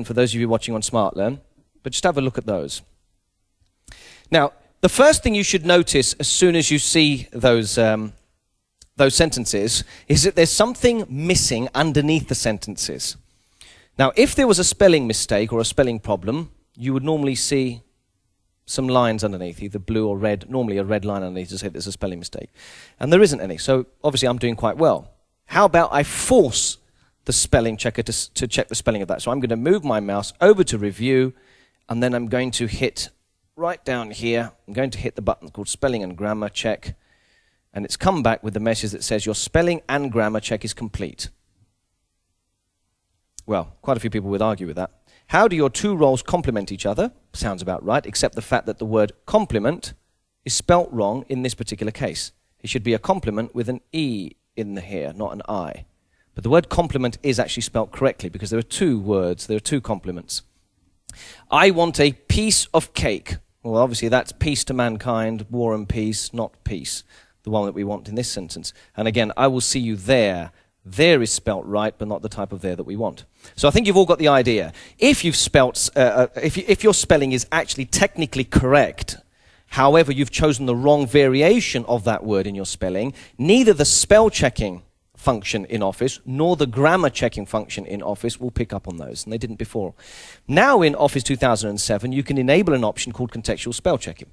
for those of you watching on SmartLearn, but just have a look at those. Now, the first thing you should notice as soon as you see those sentences is that there's something missing underneath the sentences. Now, if there was a spelling mistake or a spelling problem, you would normally see some lines underneath, either blue or red, normally a red line underneath to say there's a spelling mistake. And there isn't any, so obviously I'm doing quite well. How about I force the spelling checker to check the spelling of that? So I'm going to move my mouse over to review, and then I'm going to hit right down here, I'm going to hit the button called spelling and grammar check, and it's come back with the message that says your spelling and grammar check is complete. Well, quite a few people would argue with that. How do your two roles complement each other? Sounds about right, except the fact that the word complement is spelt wrong in this particular case. It should be a complement with an E in here, not an I. But the word complement is actually spelt correctly because there are two words, there are two complements. I want a piece of cake. Well, obviously that's peace to mankind, war and peace, not peace, the one that we want in this sentence. And again, I will see you there. There is spelt right, but not the type of there that we want. So I think you've all got the idea. If you've spelt, if your spelling is actually technically correct, however you've chosen the wrong variation of that word in your spelling, neither the spell checking function in Office nor the grammar checking function in Office will pick up on those, and they didn't before. Now in Office 2007, you can enable an option called contextual spell checking.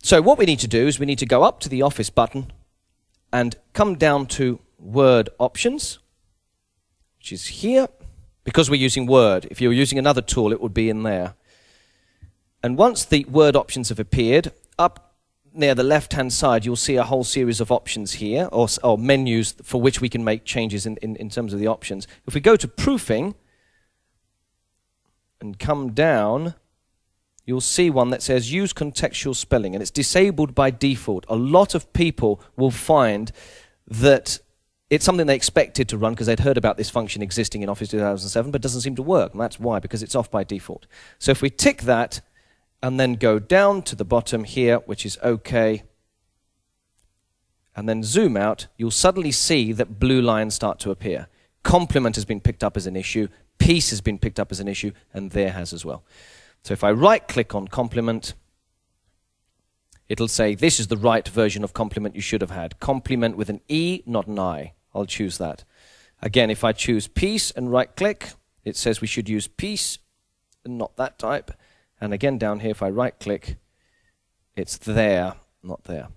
So what we need to do is we need to go up to the Office button and come down to Word Options, which is here, because we're using Word. If you were using another tool, it would be in there. And once the Word options have appeared, up near the left-hand side, you'll see a whole series of options here, or menus for which we can make changes in terms of the options. If we go to Proofing and come down, you'll see one that says Use Contextual Spelling, and it's disabled by default. A lot of people will find that it's something they expected to run because they'd heard about this function existing in Office 2007, but it doesn't seem to work, and that's why, because it's off by default. So if we tick that, and then go down to the bottom here, which is OK, and then zoom out, you'll suddenly see that blue lines start to appear. Complement has been picked up as an issue, piece has been picked up as an issue, and there has as well. So if I right-click on complement, it'll say this is the right version of complement you should have had. Complement with an E, not an I. I'll choose that. Again, if I choose piece and right-click, it says we should use piece and not that type. And again, down here, if I right-click, it's there, not there.